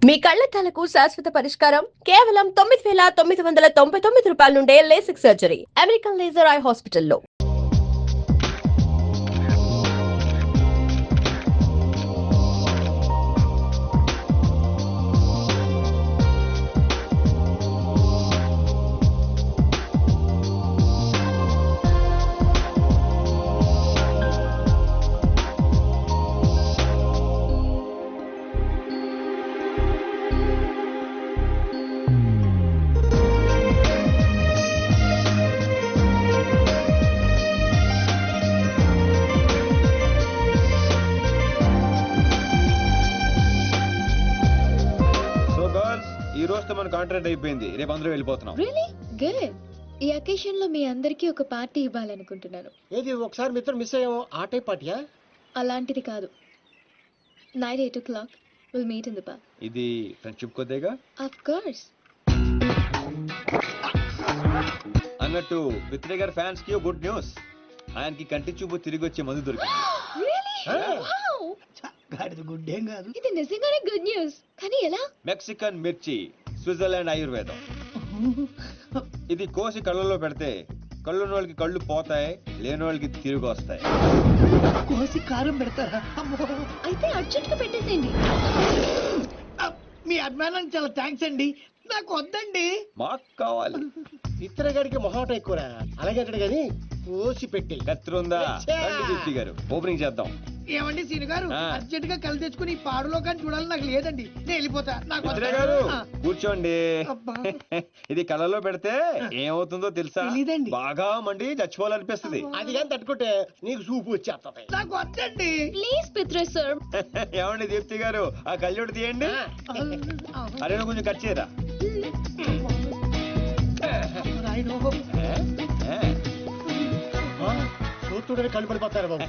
మీ కళ్లద్దాలకు శాశ్వత పరిష్కారం కేవలం 9,999 రూపాయల నుండే LASIK surgery American laser eye హాస్పిటల్లో. ఈ రోజుతో మన కాంట్రాక్ట్ అయిపోయింది. రేపు అందరూ వెళ్ళిపోతున్నాం. Really good. ఈ అకేషన్ లో మీ అందరికీ ఒక పార్టీ ఇవ్వాలనుకుంటున్నాను. ఏది ఒకసారి మిత్రం మిస్ అయ్యాము ఆ టైప్ పార్టీయా? అలాంటిది కాదు. Night 8 o'clock will meet in the park. ఇది ఫ్రెండ్షిప్ కొద్దిగా ఆఫ్ కోర్స్. అన్నట్టు పిత్రే గారి ఫ్యాన్స్ కి గుడ్ న్యూస్. ఆయనకి కంటి చూపు తిరిగి వచ్చే మందు దొరికింది. గాడిది గుడ్డేం కాదు. ఇది నిజంగానే గుడ్ న్యూస్. కానీ ఎలా? మెక్సికన్ మిర్చి, స్విట్జర్లాండ్ ఆయుర్వేదం. ఇది కోసి కళ్ళలో పెడితే కళ్ళు వాళ్ళకి కళ్ళు పోతాయి, లేని వాళ్ళకి తిరిగి వస్తాయి. కోసి కారం పెడతారా? అయితే అర్జెంట్ గా పెట్టేసేయండి. మీ అభిమానానికి చాలా థ్యాంక్స్ అండి. నాకు వద్దండి. మాకు కావాలి. ఇతర గారికి మొహాట ఎక్కువరా. అలాగే అంటాడు కానీ కోసి పెట్టి కత్తిరుందా దీప్తి గారు ఓపెనింగ్ చేద్దాం. ఏమండి సీని గారు, అర్జెంట్ గా కళ్ళు తెచ్చుకుని పాడులో కానీ చూడాలని నాకు లేదండి. నేను వెళ్ళిపోతా. నాకు పిత్రే గారు కూర్చోండి. ఇది కళ్ళలో పెడితే ఏమవుతుందో తెలుసా? బాగా మండి చచ్చిపోవాలనిపిస్తుంది. అది కానీ తట్టుకుంటే నీకు సూపు వచ్చేస్తుంది. నాకు వద్దండి ప్లీజ్ పిత్రే సార్. ఏమండి దీప్తి గారు ఆ కళ్ళోడు తీయండి. అరే కొంచెం కట్ చేయరా. చూస్తుంటే కళ్ళు పడిపోతారు బాబు.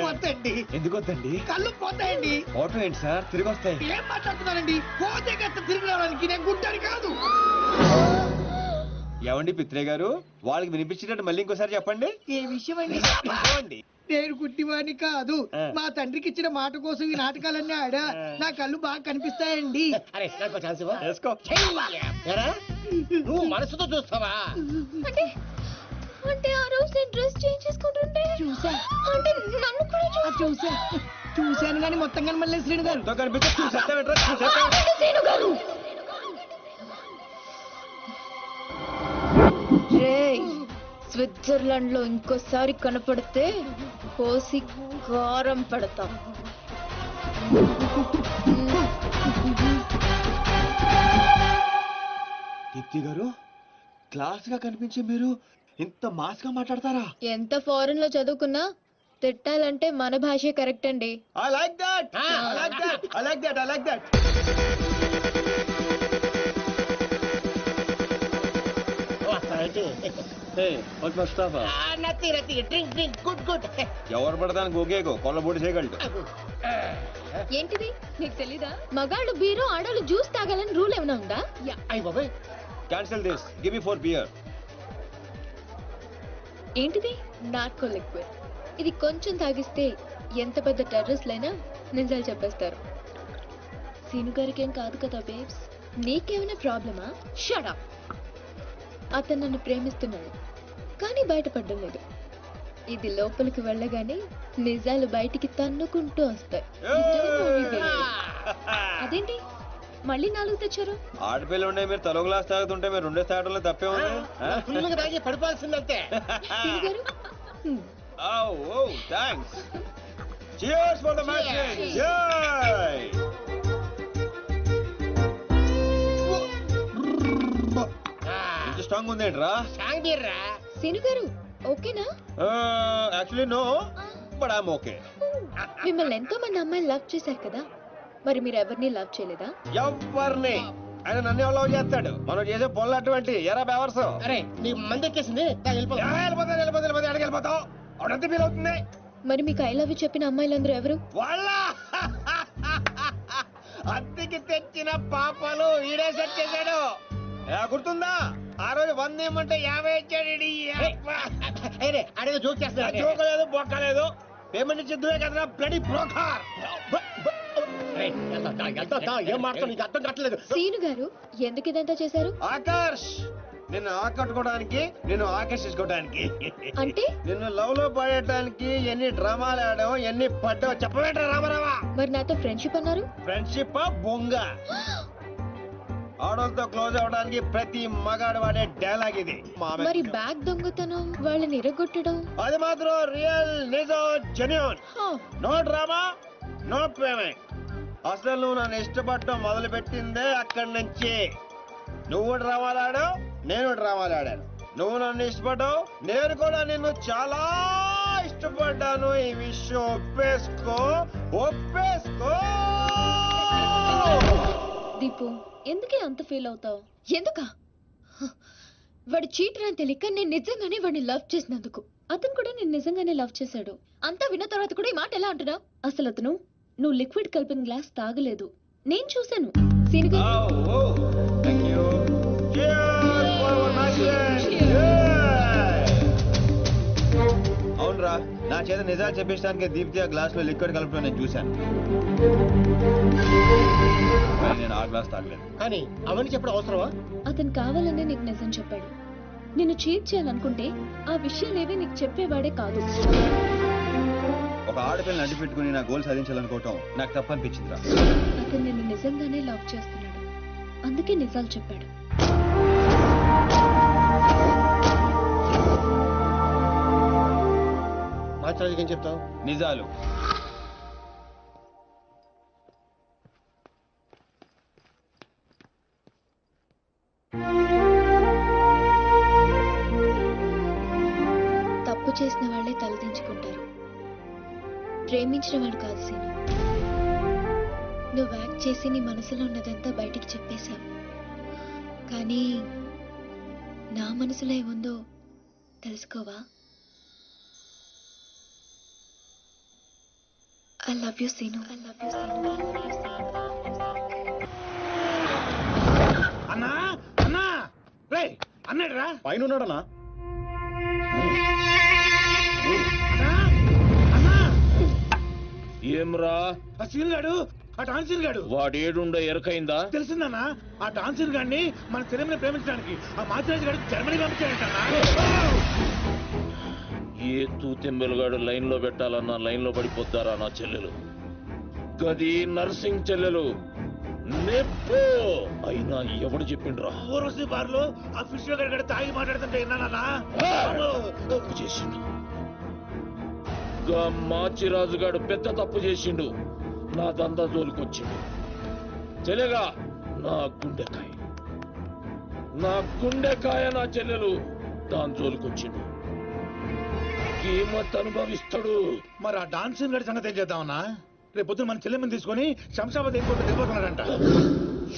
వద్దండి. ఎందుకు వద్దండి? కళ్ళు పోతాయండి. ఆటో ఏంటి సార్ తిరిగి వస్తాయి. ఏం మాట్లాడుతున్నారండి? పోతే గట్ట తిరిగి రావడానికి నేను గుడ్డని కాదు. ఏమండి పిత్రే గారు వాళ్ళకి వినిపించేటట్టు మళ్ళీ ఇంకోసారి చెప్పండి. ఏ విషయం అండి? నేను గుడ్డివాణి కాదు. మా తండ్రికి ఇచ్చిన మాట కోసం ఈ నాటకాలన్నీ ఆడా. నా కళ్ళు బాగా కనిపిస్తాయండి. నువ్వు మనసుతో చూస్తావా? అంటే ఆ రోజు నేను డ్రెస్ చేంజ్ చేసుకుంటుంటే చూసా. అంటే నన్ను కూడా చూశాను కానీ మొత్తం కనబడలే శ్రీను గారు. స్విట్జర్లాండ్ లో ఇంకోసారి కనపడితే కోసి కారం పెడతాం. దీప్తి గారు క్లాస్ గా కనిపించే మీరు ఇంత మాస్ గా మాట్లాడతారా? ఎంత ఫారెన్ లో చదువుకున్నా తిట్టాలంటే మన భాషే కరెక్ట్ అండి. I like that. I like that. I like that. I like that. Hey, what's Mustafa? Drink. Good. ఎవరు పడతాను గోగేగో కొల్లబోడి చేయగలడు. ఏంటిది నీకు తెలీదా? మగాళ్ళు బీరు ఆడవాళ్ళు జ్యూస్ తాగాలని రూల్ ఏమైనా ఉందా? అయ్య బాబాయ్. Cancel this. Give me 4 beer. ఏంటిది? Narco liquid. ఇది కొంచెం తాగిస్తే ఎంత పెద్ద టెర్రరిస్ట్లైనా నిజాలు చెప్పేస్తారు. సీను గారికి ఏం కాదు కదా బేబ్స్? నీకేమైనా ప్రాబ్లమా? Shut up. అతను నన్ను ప్రేమిస్తున్నాడు కానీ బయటపడడం లేదు. ఇది లోపలికి వెళ్ళగానే నిజాలు బయటికి తన్నుకుంటూ వస్తాయి. అదేంటి మళ్ళీ 4 తెచ్చారు? ఆడపిల్ల ఉండే మీరు తలో గ్లాస్ తాగుతుంటే మీరు 2 తాగడంలో తప్పే ఉంది. పడిపోవాల్సిందంతే. Oh, thanks. Cheers for the match. Yay! ఇంత స్ట్రాంగ్ ఉందేంట్రా? సీను గారు ఓకేనా? Actually no but I'm okay. మిమ్మల్ని ఎంతో మంది అమ్మాయిలు లవ్ చేశారు కదా, మరి మీరు ఎవరిని లవ్ చేయలేదా? ఎవరిని? ఆయన నన్ను లవ్ చేస్తాడు. మనం చేసే పనులు అటువంటి ఎరా బేవర్స్. అరే నీ మంది ఎక్కేసింది. వెళ్ళిపోతావు అవునంత ఫీల్ అవుతుంది. మరి మీకు ఐ లవ్ యూ చెప్పిన అమ్మాయిలందరూ ఎవరు? వాళ్ళ అద్దెకి తెచ్చిన పాపలు ఈడే సెట్ చేశాడు. గుర్తుందా? ఆ రోజు 100 ఇమ్మంటే 50 ఇచ్చాడు. అడిగి జోక్ చేస్తా. జోకలేదు బొక్కలేదు. పేమెంట్ ఇచ్చిద్దువే కదరా బ్లడీ బ్రోకర్. ఏం మాట్లాడు నీకు అర్థం కావట్లేదు. సీను గారు ఎందుకు ఇదంతా చేశారు? ఆకర్ష్ నిన్ను ఆకట్టుకోవడానికి, నిన్ను ఆకర్షించుకోవడానికి, అంటే నిన్ను లవ్ లో పడేయడానికి ఎన్ని డ్రామాలు ఆడావు, ఎన్ని పడ్డావు చెప్పవేంట్రా రామారావా? మరి నాతో ఫ్రెండ్షిప్ అన్నారు? ఫ్రెండ్షిప్ బొంగ. ఆడోళ్ళతో క్లోజ్ అవడానికి ప్రతి మగాడు వాడే డైలాగ్ ఇది. మరి బ్యాగ్ దొంగతనం, వాళ్ళని ఇరగొట్టడం, అది మాత్రం రియల్, నిజం, genuine. No drama, no payment. అసలు నువ్వు నన్ను ఇష్టపడటం మొదలు పెట్టిందే అక్కడి నుంచి. నువ్వు డ్రామాలు ఆడావు, నేను డ్రామాలు ఆడాను. నువ్వు నన్ను ఇష్టపడ్డావు, నేను కూడా నిన్ను చాలా ఇష్టపడ్డాను. ఈ విషయం ఒప్పేసుకో, ఒప్పేసుకో. దీపు ఎందుకే అంత ఫీల్ అవుతావు? ఎందుకా? వాడు చీటర్ అని తెలియక నేను నిజంగానే వాడిని లవ్ చేసినందుకు. అతను కూడా నేను నిజంగానే లవ్ చేశాడు. అంతా విన్న తర్వాత కూడా ఈ మాట ఎలా అంటున్నావు? అసలు అతను నువ్వు లిక్విడ్ కలిపిన గ్లాస్ తాగలేదు, నేను చూశాను. సీను గారు, Thank you. Cheers for our nice day. అవునరా, నా చేత నిజాలు చెప్పించడానికి దీప్తి ఆ గ్లాస్ లో లిక్విడ్ కలపడం నేను చూశాను. కానీ నేను ఆ గ్లాస్ తాగలేదు. కానీ అవన్నీ చెప్పడం అవసరమా? అతను కావాలనే నీకు నిజం చెప్పాడు. నిన్ను చీట్ చేయాలనుకుంటే ఆ విషయాలేవి నీకు చెప్పేవాడే కాదు. ఒక ఆడపిల్లని అడ్డు పెట్టుకుని నా గోల్ సాధించాలనుకోవటం నాకు తప్పనిపించిందిరా. అతను నిన్ను నిజంగానే లవ్ చేస్తున్నాడు, అందుకే నిజాలు చెప్పాడు. మాట్లాడేది ఏం చెప్తావు? నిజాలు. తప్పు చేసిన వాళ్ళే తలదించుకుంటారు, ప్రేమించిన వాడు కాదు సీను. నువ్వు యాక్ట్ చేసి నీ మనసులో ఉన్నదంతా బయటికి చెప్పేశావు, కానీ నా మనసులో ఏముందో తెలుసుకోవా? I love you Seenu, I love you Seenu. అన్నా అన్నా రే అన్నాడు రా పైన ఉన్నాడనా? అన్నా ఏమ్రా ఆ సీన్ గాడు, ఆ డాన్సీన్ గాడు వాడేడుండ ఎరకైందా? తెలిసిందన్నా, ఆ డాన్సీన్ గాడిని మన సినిమాని ప్రేమించడానికి ఆ మాచిరాజు గారు జర్మనీ పంపించాడంటన్నా. ఏ తూతెంబెలుగాడు లైన్ లో పెట్టాలన్నా లైన్ లో పడిపోతారా నా చెల్లెలు? గది నర్సింగ్ చెల్లెలు నెప్పు అయినా ఎవడు చెప్పిండ్రా? ఊర్వశి బార్లో ఆ ఫిష్ గారు తాగి మాట్లాడుతుంటే విన్నానన్నా. తప్పు చేసిండు. గా మాచిరాజుగాడు పెద్ద తప్పు చేసిండు. నా దందా జోలికొచ్చిండు. చెల్లెగా నా గుండెకాయ, నా గుండెకాయ నా చెల్లెలు దాని జోలికొచ్చిండు. కీమత్ అనుభవిస్తాడు. మరి ఆ డాన్సీన్ గారి సంగతి ఏం చేద్దామన్నా? రేపు పొద్దున మన చెల్లెమ్మని తీసుకొని శంషాబాద్ ఎయిర్పోర్ట్ వెళ్ళిపోతున్నాడంట.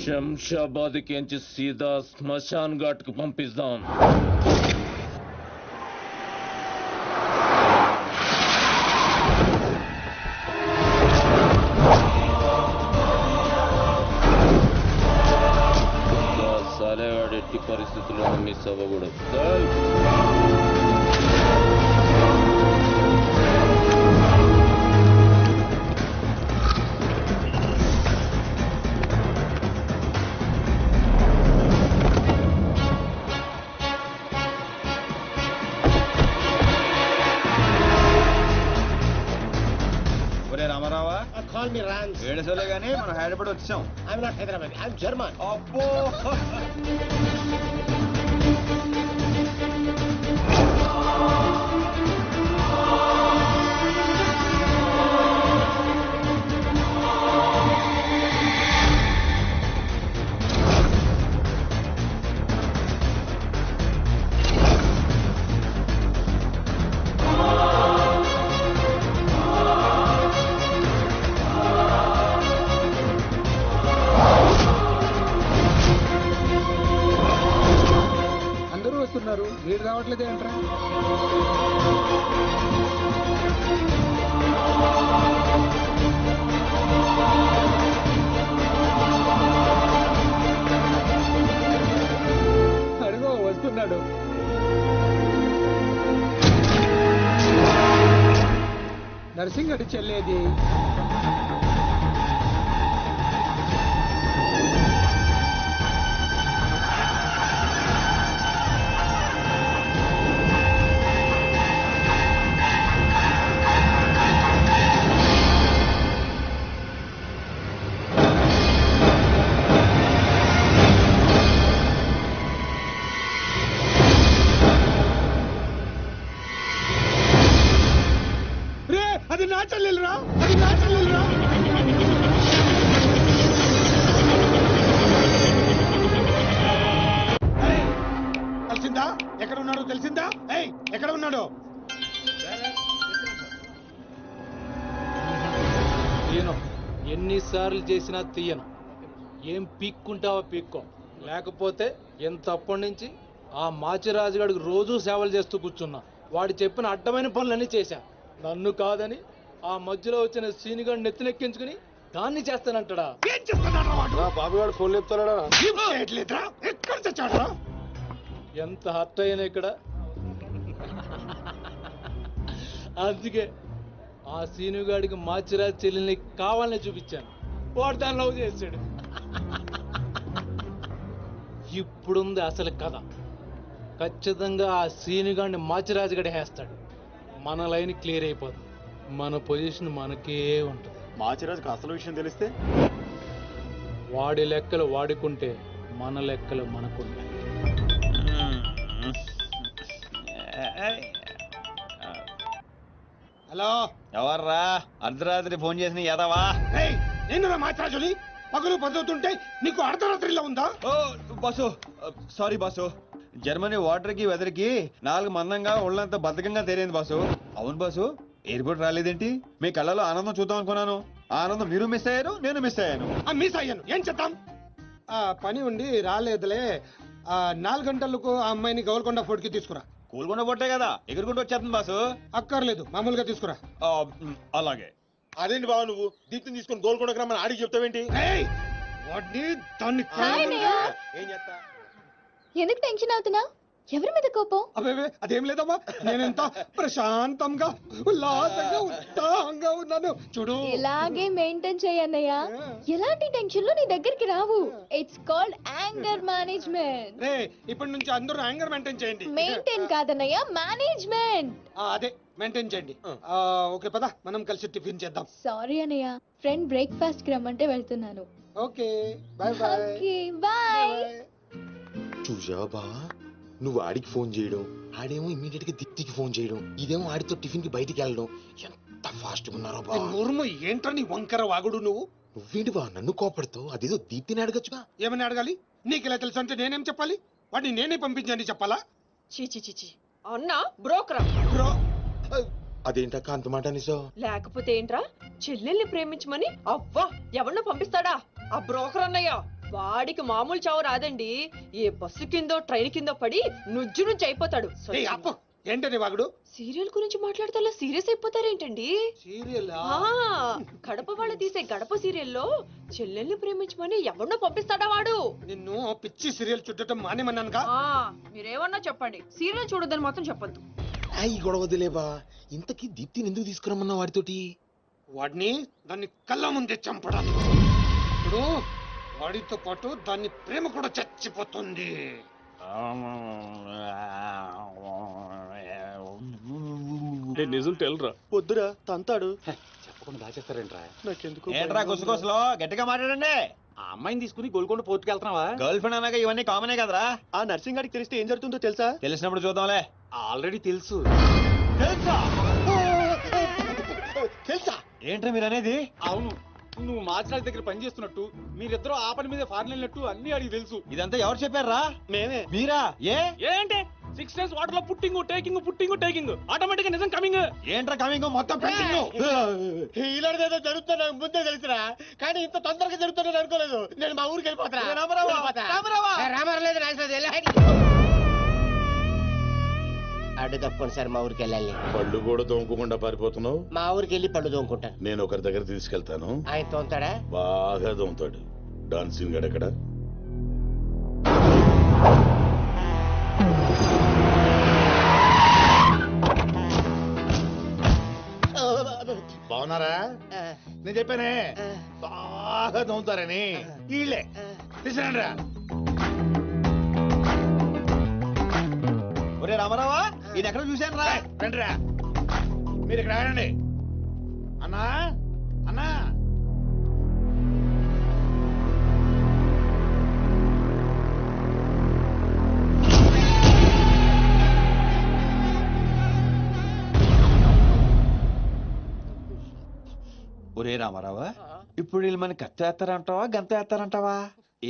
శంషాబాద్ కించి సీదా శ్మశాన్ ఘాట్ కు పంపిస్తాం. సాలేవాడు ఎట్టి పరిస్థితుల్లో మిస్ అవ్వకూడదు. ఒరే రామారావా, కాల్ మీ రాన్స్. ఏడుసోలే గానీ మనం హైదరాబాద్ వచ్చాం. I'm not Hyderabad, I'm German. అబ్బో అందరూ వస్తున్నారు, వీడు రావట్లేదు ఏంట్రా? అడుగో వస్తున్నాడు. నర్సింగ్ అడి చెల్లేది. అది నా చెల్లెలురా, అది నా చెల్లెలురా. ఏయ్, తెలిసిందా ఎక్కడ ఉన్నాడో తెలిసిందా? ఏయ్ ఎక్కడ ఉన్నాడో? తీయను, ఎన్నిసార్లు చేసినా తీయను. ఏం పీక్కుంటావో పీక్కో, లేకపోతే ఎంతప్పటి నుంచి ఆ మాచిరాజుగాడికి రోజూ సేవలు చేస్తూ కూర్చున్నా. వాడు చెప్పిన అడ్డమైన పనులన్నీ చేశా. నన్ను కాదని ఆ మధ్యలో వచ్చిన సీనిగాడు నెత్తినెక్కించుకుని దాన్ని చేస్తానంటాడా? ఏం చేస్తున్నాడు వాడు? బాబు గారు ఫోన్ చెప్తాడా? ఏం చేయట్లేదురా? ఎక్కడ తెచ్చాడురా? ఎంత హర్ట్ అయినా ఇక్కడ. అందుకే ఆ సీనుగాడికి మాచిరాజు చెల్లెల్ని కావాలని చూపించాను. వాడు దాన్ని లవ్ చేశాడు. ఇప్పుడుంది అసలు కథ. ఖచ్చితంగా ఆ సీనుగాడిని మాచిరాజు గడి వేస్తాడు. మన లైన్ క్లియర్ అయిపోతుంది. మన పొజిషన్ మనకే ఉంటుంది. మాచిరాజుకి అసలు విషయం తెలిస్తే వాడి లెక్కలు వాడుకుంటే మన లెక్కలు మనకుంటాయి. హలో, ఎవర్రా అర్ధరాత్రి ఫోన్ చేసిన యదవా? ఏయ్ నేను మాట్లాడుని పగలు పదువుతుంటే నీకు అర్ధరాత్రిలో ఉందా? Oh boss, sorry boss. Germany water కి వెదర్ కి 4 మందంగా ఒళ్ళంతా బద్ధకంగా తేలింది బాసు. అవును బాసు, ఎయిర్పోర్ట్ రాలేదేంటి? మీ కళ్ళలో ఆనందం చూద్దాం అనుకున్నాను. ఆ ఆనందం మీరు మిస్ అయ్యారు, నేను మిస్ అయ్యాను. మిస్ అయ్యాను, ఏం చేద్దాం? పని ఉండి రాలేదులే. 4 గంటలకు ఆ అమ్మాయిని గౌల్కొండ ఫోర్ట్ కి తీసుకురా. కూలుకుండా పొట్టే కదా ఎగురుకుంటూ వచ్చేస్తుంది బాసు. అక్కర్లేదు, మామూలుగా తీసుకురా. అలాగే. అదేంటి బాబు నువ్వు దీప్తిని తీసుకొని గోల్కొండకు రమ్మని ఆడికి చెప్తావేంటి? ఏయ్, వాడిని దాన్ని హాయ్ అన్నయ్య. ఏం చేస్తా? ఎందుకు టెన్షన్ అవుతున్నా? ఎవరి మీద కోపం? అబే అదేం లేదమ్మా, నేనెంత ప్రశాంతంగా ఉల్లాసంగా ఉత్సాహంగా ఉన్నాను చూడు. ఇలాగే మెయింటైన్ చేయన్నయ్య. ఎలాంటి టెన్షన్లు నీ దగ్గరికి రావు. It's called anger management. రే ఇప్పటి నుంచి అందరూ యాంగర్ మెయింటైన్ చేయండి. మెయింటైన్ కాదన్నయ్య, మేనేజ్మెంట్. అదే మెయింటైన్ చేయండి. ఓకే పద మనం కలిసి టిఫిన్ చేద్దాం. సారీ అన్నయ్య, ఫ్రెండ్ బ్రేక్ఫాస్ట్ కి రమ్మంటే వెళ్తున్నాను. Okay bye bye. Okay bye. చూసావా బా, నువ్వు ఆడికి ఫోన్ చేయడం, ఆడేమో ఇమీడియట్ గా దీప్తికి ఫోన్ చేయడం, ఇదేమో ఆడితో టిఫిన్ కి బయటికి వెళ్ళడం. ఎంత ఫాస్ట్ గా ఉన్నారో బా. నోరుము ఏంట్రా నీ వంకర వాగుడు నువ్వు? నువ్వేంటి బా నన్ను కోపడతావు? అదేదో దీప్తిని అడగచ్చుగా. ఏమని అడగాలి? నీకు ఇలా తెలుసు అంటే నేనేం చెప్పాలి? వాడిని నేనే పంపించండి చెప్పాలా? చీచి చీచి అన్నా బ్రోకరా? బ్రో అదేంటక్క అంత మాట అనేసో? లేకపోతే ఏంట్రా, చెల్లెల్ని ప్రేమించమని అవ్వా ఎవరినో పంపిస్తాడా ఆ బ్రోకర్ అన్నయ్య? వాడికి మామూలు చావు రాదండి. ఏ బస్సు కిందో ట్రైన్ కిందో పడి నుజ్జు నుంచి అయిపోతాడు. ఏయ్ అప్పు, ఏంటని వాగుడు? సీరియల్ గురించి మాట్లాడితే అలా సీరియస్ అయిపోతారేంటండి? సీరియల్ కడప వాళ్ళు తీసే గడప సీరియల్లో చెల్లెల్ని ప్రేమించమని ఎవరినో పంపిస్తాడా వాడు? నిన్ను పిచ్చి సీరియల్ చుట్టడం మానేమన్నానుగా. మీరేమన్నా చెప్పండి, సీరియల్ చూడొద్దని మాత్రం చెప్పొద్దు. ఈ గొడవదిలేబా. ఇంతకీ దీప్తిని ఎందుకు తీసుకురమ్మన్నా వాడితోటి? వాడిని దాన్ని కళ్ళ ముందే చంపడానికి. ఇప్పుడు వాడితో పాటు దాన్ని ప్రేమ కూడా చచ్చిపోతుంది. నిజం తెలరా? వద్దురా తంతాడు. చెప్పకుండా దాచేస్తారేంట్రా? నాకెందుకు ఏంట్రా గుసగుసలో గట్టిగా మాట్లాడండి. ఆ అమ్మాయిని తీసుకుని గోల్కొండ పోర్టుకి వెళ్తున్నావా? గర్ల్ ఫ్రెండ్ అన్నాక ఇవన్నీ కామనే కదరా. ఆ నర్సింగ్ గారికి తెలిస్తే ఏం జరుగుతుందో తెలుసా? తెలిసినప్పుడు చూద్దాంలే. ఆల్రెడీ తెలుసు. తెలుసా? తెలుసా? ఏంట్రా మీరు అనేది? అవును, నువ్వు మాచిరాజు దగ్గర పని చేస్తున్నట్టు, మీరిద్దరూ ఆ పని మీద ఫారెన్ వెళ్ళినట్టు అన్ని అడిగి తెలుసు. ఇదంతా ఎవరు చెప్పారా? మేమే. మీరా? ఏంటి 6 days వాటర్ లో పుట్టింగ్ టేకింగ్ ఆటోమేటిక్ గా నిజం కమింగ్. ఏంట్రా కమింగ్ మొత్తం పెండింగ్? ఇలాంటిదేదో జరుగుతుంది నాకు ముందే తెలుసురా, కానీ ఇంత తొందరగా జరుగుతుందని అనుకోలేదు. నేను మా ఊరికి వెళ్ళిపోతా. అడ్డు తప్పకుండా సార్ మా ఊరికి వెళ్ళాలి. పళ్ళు కూడా తోముకోకుండా పారిపోతున్నావు. మా ఊరికి వెళ్ళి పళ్ళు తోముకుంటాను. నేను ఒకరి దగ్గర తీసుకెళ్తాను, ఆయన తోముతాడా? బాగా తోముతాడు. డాన్సింగ్ గడెక్కడ? బాగున్నారా? నేను చెప్పానే బాగా తోముతారని. వీళ్ళే తీసుకురండిరా. ఒరే రామారావా, ఇది ఎక్కడ చూశాను రా. రండిరా, మీరు ఇక్కడ ఆడండి. అన్నా అన్నా, రే రామారావా, ఇప్పుడు వీళ్ళు మనకి కత్తి వేస్తారంటావా గంత వేస్తారంటావా?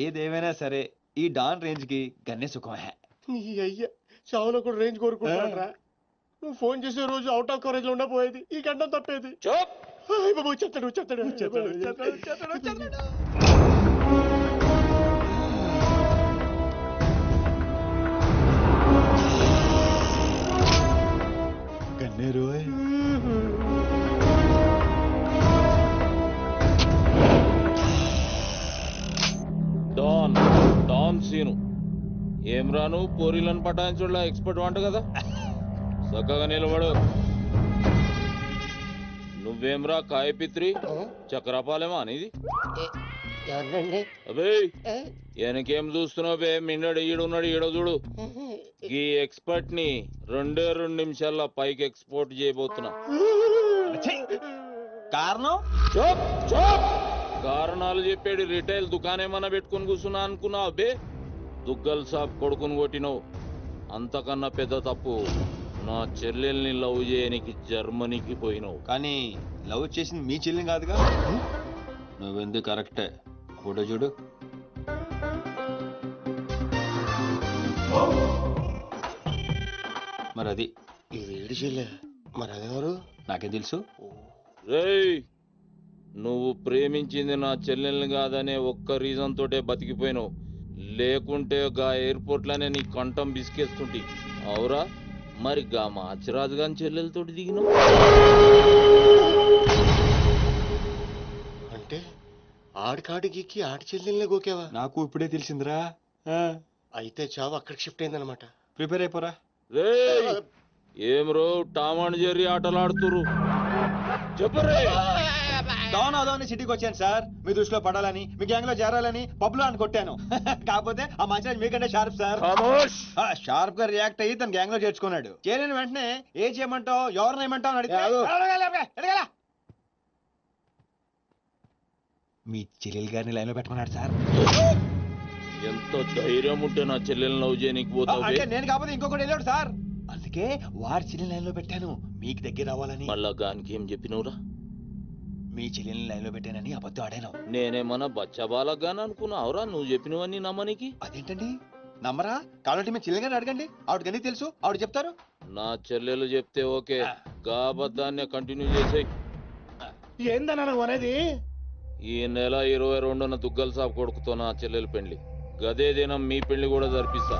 ఏదేమైనా సరే ఈ డాన్ రేంజ్ కి గన్నే సుఖమే. నీ అయ్యా చావులో కూడా రేంజ్ కోరుకుంటారా? నువ్వు ఫోన్ చేసే రోజు అవుట్ ఆఫ్ కవరేజ్ లో ఉండపోయేది, ఈ గంటం తప్పేది. చెత్తడు చెత్తడు గన్నే రోయ్. డాన్ డాన్ సీను ఏం రాను పోరీలను పటాయించుడులా ఎక్స్పర్ట్ వంట కదా, చక్కగా నిలబడు. నువ్వేమ్రా కాయపిత్రి చక్రపాలేమా అనేది? ఎవరండి? అబే వెనకేం చూస్తున్నావు బే, మిన్నడు ఈడున్నాడు ఈడ చూడు. ఈ ఎక్స్పర్ట్ ని 2 నిమిషాల్లో పైకి ఎక్స్పోర్ట్ చేయబోతున్నా. కారణం కారణాలు చెప్పాడు. రిటైల్ దుకాణేమన్నా పెట్టుకుని కూర్చున్నా అనుకున్నావు బే? దుగ్గల్ సాబ్ కొడుకుని కొట్టినావు. అంతకన్నా పెద్ద తప్పు నా చెల్లెల్ని లవ్ చేయనికి జర్మనీకి పోయినావు. కానీ లవ్ చేసింది మీ చెల్లిని కాదుగా. నువ్వెందుకు కరెక్టే, ఫోటో చూడు. మరి అది ఈ వేడి చెల్లె, మరి అదెవరు? నాకేం తెలుసు. రేయ్ నువ్వు ప్రేమించింది నా చెల్లెల్ని కాదనే ఒక్క రీజన్ తోటే బతికిపోయినావు. లేకుంటే గా ఎయిర్పోర్ట్ లోనే నీ కంఠం బిసికేస్తుంటి. అవురా మరి గా మాచిరాజు గాని చెల్లెలతోటి దిగినావు. అంటే ఆడికాడికి ఆడి చెల్లెల్ని గోకేవా? నాకు ఇప్పుడే తెలిసిందిరా. అయితే చావు అక్కడికి షిఫ్ట్ అయిందనమాట. ప్రిపేర్ అయిపోరా. రేయ్ ఏం రో టామ్ అండ్ జెర్రీ ఆటలాడుతురు చెప్పరే. డాన్ అదోని సిటీకి వచ్చాను సార్, మీ దృష్టిలో పడాలని, మీ గ్యాంగ్ లో చేరాలని పబ్ లో అని కొట్టాను. కాకపోతే ఆ మంచి మీకంటే షార్ప్ సార్. షార్ప్ గా రియాక్ట్ అయ్యి తన గ్యాంగ్ లో చేర్చుకున్నాడు. చేరిన వెంటనే ఏం చేయమంటావు ఎవరిని ఏమంటావు అని అడిగితే మీ చెల్లెలు గారిని లైన్ లో పెట్టమన్నాడు సార్. ఎంత ధైర్యం ఉంటే నా చెల్లెల్ని లవ్ చేయనీకి పోతావు? అంటే నేను కాకపోతే ఇంకొకటి వెళ్ళాడు సార్, అందుకే వాడి చెల్లెలు లైన్ లో పెట్టాను మీకు దగ్గర రావాలని. మళ్ళా గానికి ఏం చెప్పినవురా? మీ చెల్లెల్ని లైన్ లో పెట్టానని అబద్ధం ఆడాను. నేనేమన్నా బచ్చబాలగాని అనుకున్నావురా నువ్వు చెప్పినవన్నీ నమ్మనికి? అదేంటండి నమ్మరా? కాబట్టి మీ చెల్లెలు గారిని అడగండి, ఆవిడకి అన్ని తెలుసు, ఆవిడ చెప్తారు. నా చెల్లెలు చెప్తే ఓకే, గా అబద్ధాన్ని కంటిన్యూ చేసేయి. ఏందన్నా నువ్వు అనేది? ఈ నెల 22న దుగ్గల్ సాబ్ కొడుకుతో నా చెల్లెలు పెళ్లి. గదే దినం మీ పెళ్లి కూడా జరిపిస్తా.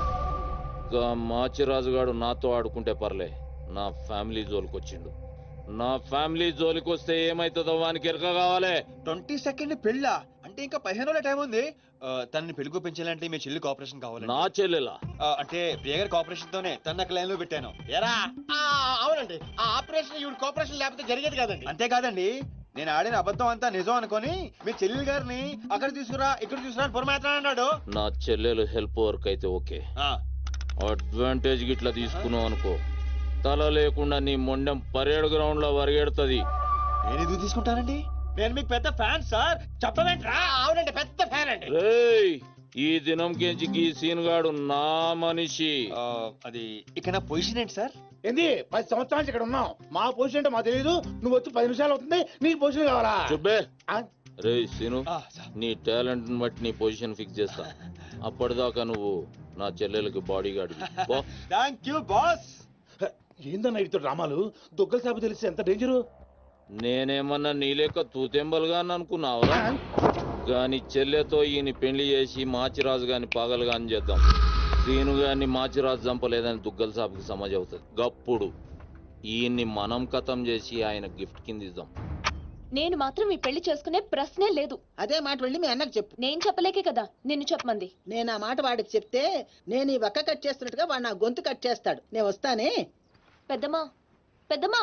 గా మాచిరాజుగాడు నాతో ఆడుకుంటే పర్లే, నా ఫ్యామిలీ జోలికొచ్చిండు. నా ఫ్యామిలీ జోలికొస్తే ఏమైతుందో వానికి ఎరక కావాలి. 22nd పెళ్ళా? అంటే ఇంకా 15 రోజుల టైం ఉంది. తనని పెళ్లికి పెంచాలంటే మీ చెల్లి కోఆపరేషన్ కావాలి. నా చెల్లెలా? అంటే ప్రియ గారి కోఆపరేషన్ తోనే తన లైన్ లో పెట్టాను. ఎరా అవునండి, ఆ ఆపరేషన్ ఈవిడ కోఆపరేషన్ లేకపోతే జరిగేది కాదండి. అంతేకాదండి, నేను ఆడిన అబద్ధం అంతా నిజం అనుకొని మీ చెల్లెలు గారిని అక్కడ తీసుకురా ఇక్కడ తీసుకురా అని పొరమాత్రం అన్నాడు. నా చెల్లెలు హెల్ప్ వర్క్ అయితే ఓకే, అడ్వాంటేజ్ గిట్లా తీసుకున్నావు అనుకో తల లేకుండా నీ మొండెం పరేడ్ గ్రౌండ్ లో వరిగెడుతుంది. నేను ఎందుకు తీసుకుంటానండి? నేను మీకు పెద్ద ఫ్యాన్ సార్, చెప్పవేంట్రా? అవునండి, పెద్ద ఫ్యాన్ అండి. రేయ్ ఈ దినం కెంచి ఈ సీన్ గాడు నా మనిషి. అది ఇక నా పొజిషన్ ఏంటి సార్? ఏంది 10 సంవత్సరాలు ఇక్కడ ఉన్నాం, మా పొజిషన్ అంటే మాకు తెలియదు. నువ్వు వచ్చి 10 నిమిషాలు అవుతుంది, నీకు పొజిషన్ కావాలా? చుబ్బే. రేయ్ సీను, నీ టాలెంట్ బట్టి నీ పొజిషన్ ఫిక్స్ చేస్తా. అప్పటిదాకా నువ్వు నా చెల్లెలకి body guard. Thank you boss. ఏందన్నా ఇటు రామాలు, దుగ్గల సాబు తెలిసి ఎంత డేంజరు? నేనేమన్నా నీ లెక్క తూతెంబలుగా అనుకున్నావురా? గాని చెల్లెతో ఈయన పెళ్లి చేసి మాచిరాజు గాని పాగలు గాని చేద్దాం. సీను గాని మాచిరాజు చంపలేదని దుగ్గల సాబుకి సమాజ్ అవుతుంది. గప్పుడు ఈయన్ని మనం కథం చేసి ఆయన గిఫ్ట్ కింద ఇద్దాం. నేను మాత్రం ఈ పెళ్లి చేసుకునే ప్రశ్నే లేదు. అదే మాట వెళ్ళి మీ అన్నకు చెప్పు. నేను చెప్పలేకే కదా నిన్ను చెప్పమంది. నేను ఆ మాట వాడికి చెప్తే నేను ఈ వక్క కట్ చేస్తున్నట్టుగా వాడు నా గొంతు కట్ చేస్తాడు. నేను వస్తానే. పెద్దమ్మా పెద్దమ్మా,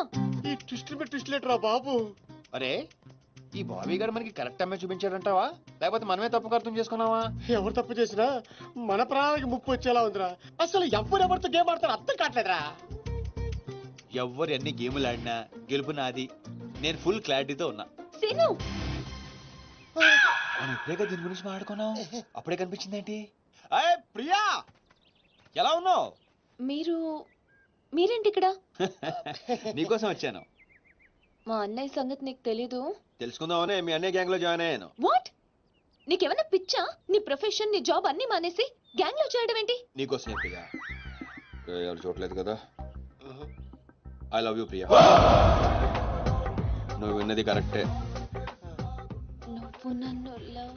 ఈ ట్విస్ట్ ట్విస్ట్ లేటరా బాబు. అరే ఈ బాబీ గారు మనకి కరెక్ట్ అమ్మాయి చూపించాడంటావా, లేకపోతే మనమే తప్పు అర్థం చేసుకున్నావా? ఎవరు తప్పు చేసినా మన ప్రాణానికి ముప్పు వచ్చేలా ఉందిరా. అసలు ఎవరెవరితో గేమ్ ఆడతారు అర్థం కావట్లేదురా. ఎవరు ఎన్ని గేములు ఆడినా గెలుపు నాది. నేను ఫుల్ క్లారిటీతో ఉన్నా. సీను మనం ఇప్పుడే దీని గురించి మాట్లాడుకున్నాం, అప్పుడే కనిపించిందేంటి? అయ్యే ప్రియా, ఎలా ఉన్నావు? మీరేంటి ఇక్కడ? నీకోసం వచ్చాను. మా అన్నయ్య సంగతి నీకు తెలీదు. తెలుసుకుందామనే మీ అన్నయ్య గ్యాంగ్ లో జాయిన్ అయ్యాను. వాట్? నీకేమైనా పిచ్చా? నీ ప్రొఫెషన్, నీ జాబ్ అన్ని మానేసి గ్యాంగ్ లో చేయడం ఏంటి? నీకోసం ప్రియా. ఎవరు చూడలేదు కదా. I love you Priya. నువ్వు విన్నది కరెక్టే. నువ్వు నన్ను లవ్.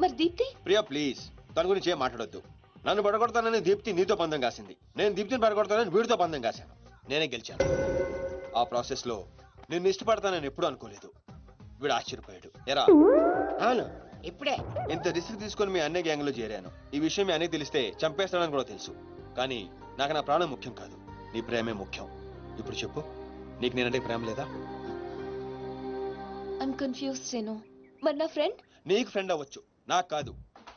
మరి దీప్తి? ప్రియా ప్లీజ్, తన గురించి ఏం మాట్లాడొద్దు. నన్ను పడగొడతానని దీప్తి నీతో పందెం కాసింది. నేను దీప్తిని పడగొడతానని వీడితో పందెం కాశాను. నేనే గెలిచాను. ఆ ప్రాసెస్ లో నిన్ను ఇష్టపడతానని ఎప్పుడు అనుకోలేదు. వీడు ఆశ్చర్యపోయాడు. ఎరా? అవును, ఇప్పుడే ఇంత రిస్క్ తీసుకొని మీ అన్నయ్య గ్యాంగ్ లో చేరాను. ఈ విషయం మీ అన్నయ్య తెలిస్తే చంపేస్తాడని కూడా తెలుసు. కానీ నాకు నా ప్రాణం ముఖ్యం కాదు, నీ ప్రేమే ముఖ్యం. ఇప్పుడు చెప్పు, నీకు నేనంటే ప్రేమ లేదా? I'm confused Seenu. మరి నా ఫ్రెండ్? నీకు ఫ్రెండ్ అవ్వచ్చు, నాకు కాదు.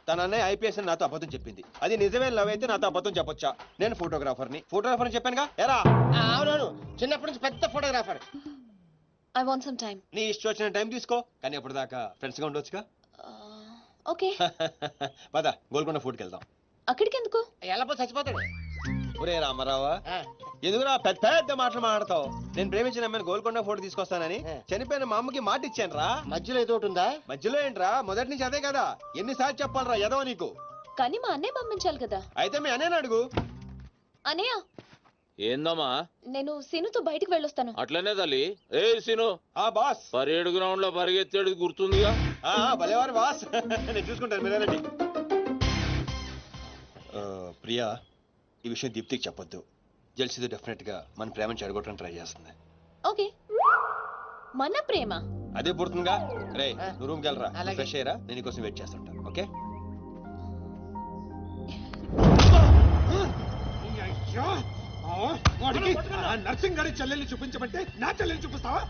తన అన్నయ్య ఐపీఎస్ అని నాతో అబద్ధం చెప్పింది. అది నిజమే లవ్ అయితే నాతో అబద్ధం చెప్పొచ్చా? నేను ఫోటోగ్రాఫర్ని చెప్పానుగా. ఎరా? అవునవును, చిన్నప్పటి నుంచి పెద్ద photographer. I want some time. నీ ఇష్టం వచ్చిన టైం తీసుకో, కానీ అప్పటిదాకా ఫ్రెండ్స్ గా ఉండొచ్చుగా. ఓకే. పద గోల్కొండ ఫోర్ట్కి వెళ్దాం. అక్కడికి ఎందుకు? ఎలా చచ్చిపోతాడు. ఒరే రామారావా, ఎందుకురా పెద్ద పెద్ద మాటలు మాట్లాడతావు? నేను ప్రేమించిన అమ్మాయిని గోల్కొండ ఫోటో తీసుకొస్తానని చనిపోయిన మా అమ్మకి మాట ఇచ్చాను రా. మధ్యలో ఏదో ఒకటి ఉందా? మధ్యలో ఏంట్రా, మొదటి నుంచి అదే కదా. ఎన్నిసార్లు చెప్పాలరా ఎదవ నీకు? కానీ మా అన్నయ్య పంపించాలి కదా. అయితే మీ అన్నయ్యని అడుగు. అన్నయ్య, ఏందమ్మా? నేను సీనుతో బయటికి వెళ్ళొస్తాను. అట్లనే తల్లి. ఏ సీను, బాస్ పరేడు గ్రౌండ్ లో పరిగెత్తేది గుర్తుందిగా? భలేవారు బాస్. నేను చూసుకుంటాను, మీరేనండి. ప్రియా, ఈ విషయం దీప్తికి చెప్పొద్దు. జెల్సీతో డెఫినెట్ గా మన ప్రేమను చెడగొట్టడానికి ట్రై చేస్తుంది. ఓకే. మన ప్రేమ అదే పుడుతుందిగా. రే, నువ్వు రూమ్కి వెళ్ళరా, ఫ్రెష్ అయ్యరా, నేను నీకోసం వెయిట్ చేస్తుంటా. ఓకే? నర్సింగ్ గారి చెల్లెల్ని చూపించమంటే నా చెల్లెల్ని చూపిస్తావా?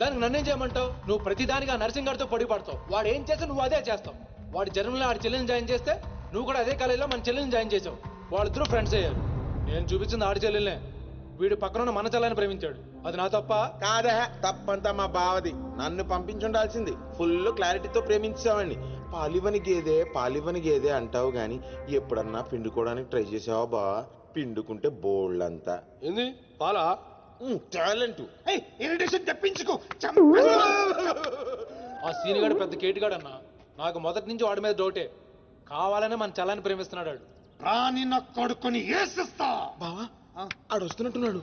దానికి నన్నేం చేయమంటావు? నువ్వు ప్రతిదానిగా నర్సింగ్ గారితో పొడి పడతావు. వాడు ఏం చేస్తే నువ్వు అదే చేస్తావు. వాడి జన్మలో ఆడి చెల్లెల్ని జాయిన్ చేస్తే నువ్వు కూడా అదే కాలేజీలో మన చెల్లెల్ని జాయిన్ చేసావు. వాళ్ళిద్దరూ ఫ్రెండ్స్ అయ్యారు. నేను చూపించింది ఆడి చెల్లెల్నే. వీడు పక్కన మన చెల్లెని ప్రేమించాడు. అది నా తప్ప కాదా? తప్పంతా మా బావది. నన్ను పంపించుండాల్సింది. ఫుల్ క్లారిటీతో ప్రేమించావండి. పాలివని గేదే అంటావు గాని ఎప్పుడన్నా పిండుకోవడానికి ట్రై చేసావా బా? పిండుకుంటే బోల్డ్ అంతా. ఏంది పాలా? టాలెంట్. ఇరిటేషన్ తెప్పించుకో. ఆ సీనిగాడు పెద్ద కేటుగాడు అన్న. నాకు మొదటి నుంచి వాడి మీద డౌటే. కావాలనే మన చెల్లని ప్రేమిస్తున్నాడు. రాని నా కొడుకుని ఏసిస్తా. బావా ఆడు వస్తున్నట్టున్నాడు.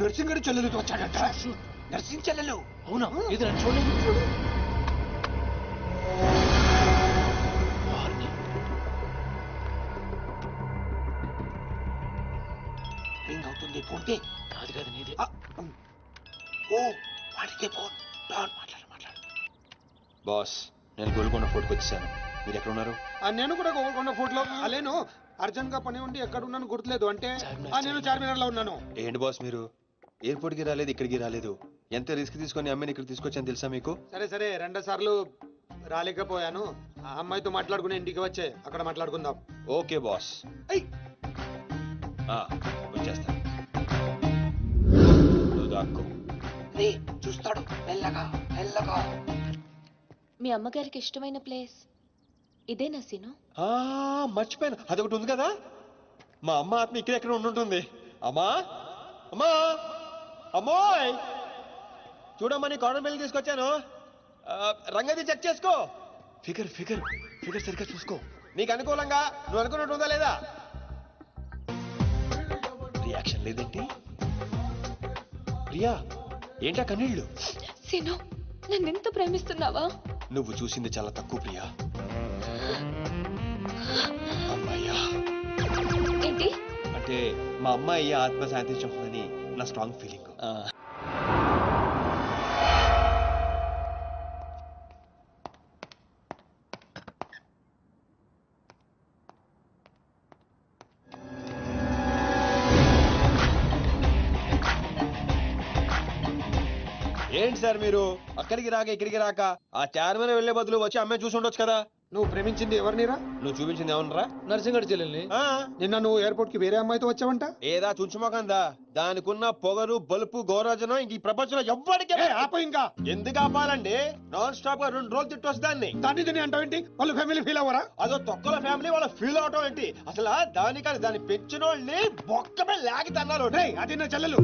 నర్సింగ్ గారి చెల్లెలతో వచ్చాడట. నర్సింగ్ చెల్లెలు? అవునా? ఇది నన్ను చూడలేదు. రింగ్ అవుతుంది. ఫోన్ పే కాదు కాదు నీదే. ఓ వాడితే ఫోన్. మాట్లాడు. బాస్, నేను గోల్కొండ ఫోర్ట్కి వచ్చేసాను. మీరు ఎక్కడ ఉన్నారు? నేను కూడా గోల్కొండ ఫోర్ట్ లో. అలేను అర్జెంట్ గా పని ఉండి ఎక్కడ ఉన్నాను గుర్తులేదు. అంటే నేను చార్మినార్ లో ఉన్నాను. ఏంటి బాస్ మీరు ఎయిర్పోర్ట్ కి రాలేదు, ఇక్కడికి రాలేదు? ఎంత రిస్క్ తీసుకొని అమ్మాయిని ఇక్కడ తీసుకొచ్చాను తెలుసా మీకు? సరే 2 సార్లు రాలేకపోయాను. ఆ అమ్మాయితో మాట్లాడుకుని ఇంటికి వచ్చే అక్కడ మాట్లాడుకుందాం. ఓకే బాస్, వచ్చేస్తా. నువ్వు దాక్కో. చూస్తాడు మెల్లగా. మీ అమ్మగారికి ఇష్టమైన ప్లేస్ ఇదేనా సీను? మర్చిపోయాను, అదొకటి ఉంది కదా. మా అమ్మ ఆత్మ ఇక్కడెక్కడ ఉండుంటుంది. అమ్మా అమ్మా అమ్మోయ్, చూడమ్మా, కాటన్ బిల్ తీసుకొచ్చాను. రంగది చెక్ చేసుకో. ఫిగర్ సరిగ్గా చూసుకో. నీకు అనుకూలంగా నువ్వు అనుకున్నట్టు ఉందా లేదా? రియాక్షన్ లేదేంటి? ప్రియా, ఏంటా కన్నీళ్ళు? సీను, నన్ను ఎంత ప్రేమిస్తున్నావా? నువ్వు చూసింది చాలా తక్కువ ప్రియా. అమ్మాయ్యా ఏంటి అంటే మా అమ్మాయి ఆత్మ శాంతించని నా స్ట్రాంగ్ ఫీలింగ్. ఏంటి సార్ మీరు అక్కడికి రాక ఇక్కడికి రాక ఆ చార్మీన వెళ్లే బదులు వచ్చి అమ్మాయి చూసి ఉండొచ్చు కదా. నువ్వు ప్రేమించింది ఎవరినిరా? నువ్వు చూపించింది ఏమన్నారా? నర్సింగడి చెల్లెల్ని. నిన్న నువ్వు ఎయిర్పోర్ట్ కి వేరే అమ్మాయితో వచ్చావంట. ఏదా చుంచుమోకందా, దానికున్న పొగరు బలుపు గౌరవజనం ఇంక ఈ ప్రపంచంలో ఎవ్వడికి ఆప ఇంకా ఎందుకు ఆపాలండి? నాన్ స్టాప్ గా 2 రోజులు తిట్టొచ్చు దాన్ని. దాన్ని అంటావేంటి? వాళ్ళు ఫ్యామిలీ ఫీల్ అవ్వరా? అదో తొక్కల ఫ్యామిలీ వాళ్ళ ఫీల్ అవటం ఏంటి? అసలు దానికని దాన్ని పెంచిన వాళ్ళని బొక్కమే లాగి తన్నారు. అది నా చెల్లెలు.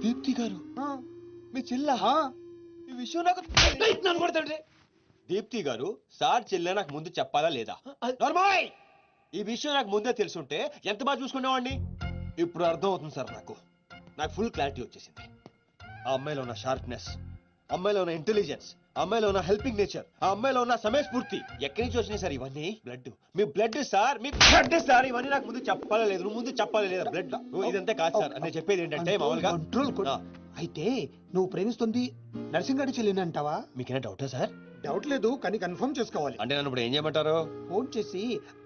దీప్తి గారు మీ చెల్ల ఈ విషయం నాకు కొడతాండి. దీప్తి గారు సార్ చెల్లె నాకు ముందు చెప్పాలా లేదా? నార్మల్ ఈ విషయం నాకు ముందే తెలుసుంటే ఎంత బాగా చూసుకునేవాడిని. ఇప్పుడు అర్థం అవుతుంది సార్. నాకు ఫుల్ క్లారిటీ వచ్చేసింది. ఆ అమ్మాయిలో ఉన్న షార్ప్నెస్, అమ్మాయిలో ఉన్న ఇంటెలిజెన్స్, అమ్మాయిలో ఉన్న హెల్పింగ్ నేచర్, ఆ అమ్మాయిలో ఉన్న సమయస్ఫూర్తి ఎక్కడి నుంచి వచ్చినాయి సార్ ఇవన్నీ? బ్లడ్, మీ బ్లడ్ సార్, మీ బ్లడ్ సార్. ఇవన్నీ నాకు ముందు చెప్పాలా లేదు? నువ్వు ముందు చెప్పాలా లేదా? బ్లడ్ ఇదంతా కాదు సార్. నేను చెప్పేది ఏంటంటే మామూలుగా అయితే నువ్వు ప్రేమిస్తుంది నర్సింగడి చెల్లిని అంటావా? మీకేనా డౌటా సార్? డౌట్ లేదు, కానీ కన్ఫర్మ్ చేసుకోవాలి. అంటే నన్ను ఇప్పుడు ఏం చేయమంటారు? ఫోన్ చేసి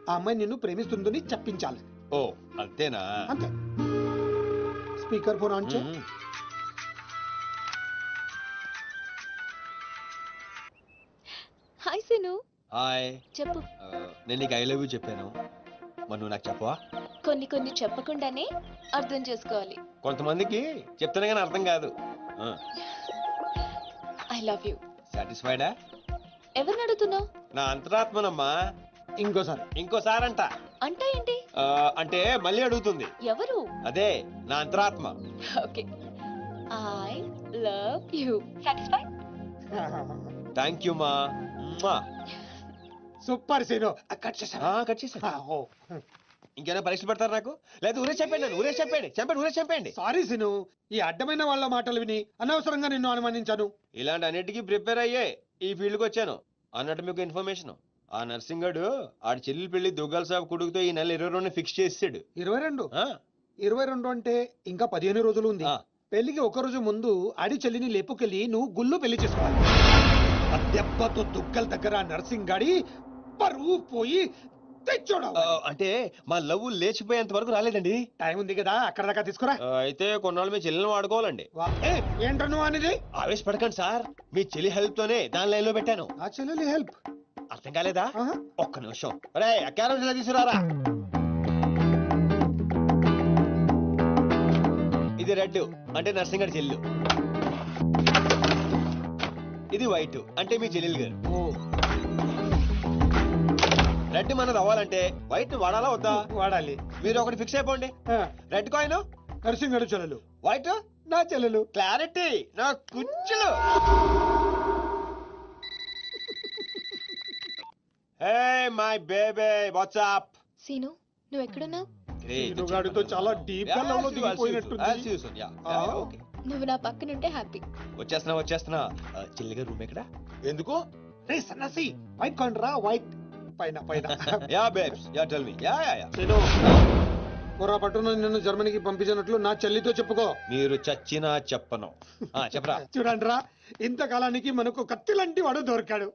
ఆ అమ్మాయి నిన్ను ప్రేమిస్తుందని చెప్పించాలి. ఓ అంతేనా? అంతే. స్పీకర్ ఫోన్ ఆన్ చేయి. హాయ్ సీను. హాయ్. చెప్పు. నేను నీకు ఐ లవ్ యూ చెప్పాను, మరి నువ్వు నాకు చెప్పవా? కొన్ని చెప్పకుండానే అర్థం చేసుకోవాలి. కొంతమందికి చెప్తానే కానీ అర్థం కాదు. I love you. సాటిస్ఫైడా? ఎవరిని అడుగుతున్నావు? నా అంతరాత్మనమ్మా. ఇంకోసారి అంట. అంటే ఏంటి? అంటే మళ్ళీ అడుగుతుంది. ఎవరు? అదే నా అంతరాత్మ. Okay. I love you. Satisfy? Thank you మా. సూపర్ సీను. కట్ చేసా. ఇంకేమైనా పరీక్షలు పెడతారు నాకు? లేదా ఊరే చెప్పండి. నన్ను ఊరే చెప్పండి. సారీ సీను, ఈ అడ్డమైన వాళ్ళ మాటలు విని అనవసరంగా నిన్ను అనుమానించాను. ఇలాంటి అన్నిటికీ ప్రిపేర్ అయ్యే ఈ ఫీల్డ్కి వచ్చాను. అన్నట్టు మీకు ఇన్ఫర్మేషన్, ఆ నర్సింగడు ఆడి చెల్లి పెళ్లి దుగ్గల సాబ్ కొడుకుతో ఈ నెల 22 ఫిక్స్ చేసాడు. 22 అంటే ఇంకా 15 రోజులు ఉంది. పెళ్లికి ఒక రోజు ముందు ఆడి చెల్లిని లేపుకెళ్ళి నువ్వు గుళ్ళు పెళ్లి చేసుకోవాలి. దెబ్బతో దుగ్గల దగ్గర నర్సింగ్ గాడి పరువు పోయి తెచ్చోడు. అంటే మా లవ్ లేచిపోయేంత వరకు రాలేదండి. టైం ఉంది కదా, అక్కడ దాకా తీసుకురా. అయితే కొన్నాళ్ళు మీ చెల్లెలను వాడుకోవాలండి. ఏంటో నువ్వు అనేది? ఆవేశపడకండి సార్, మీ చెల్లి హెల్ప్ తోనే దాని లైన్ లో పెట్టాను. ఆ చెల్లెలి హెల్ప్ అర్థం కాలేదా? ఒక్క నిమిషం. అరే క్యారెట్ ఇలా తీసుకురారా. ఇది రెడ్ అంటే నర్సింగడి చెల్లు, ఇది వైట్ అంటే మీ చెల్లెలు గారు. రెడ్ మనది అవ్వాలంటే వైట్ వాడాలా వద్దా? వాడాలి. మీరు ఒకటి ఫిక్స్ అయిపోండి. రెడ్ కాయిన్ నర్సింగడి చెల్లెలు, వైట్ నా చెల్లెలు. క్లారిటీ నా కుచ్చులు. Hey my baby, what's up? Seenu, నువ్వు ఎక్కడున్నావు? గాడితో చాలా డీప్ గా లవ్ లో దిగిపోయినట్టుంది. నువ్వు నా పక్కనుంటే హ్యాపీ. వచ్చేస్తున్నా. చెల్లిగా రూమ్ ఎక్కడ? ఎందుకు? రే సన్నసి, వైట్ కాయిన్ రా. వైట్ పైన. Yeah babes, yeah tell me. Yeah. పొరపాటున నిన్ను జర్మనీకి పంపించినట్లు నా చెల్లితో చెప్పుకో. మీరు చచ్చినా చెప్పను. చెప్పరా. చూడండి రా, ఇంతకాలానికి మనకు కత్తి లాంటి వాడు దొరికాడు.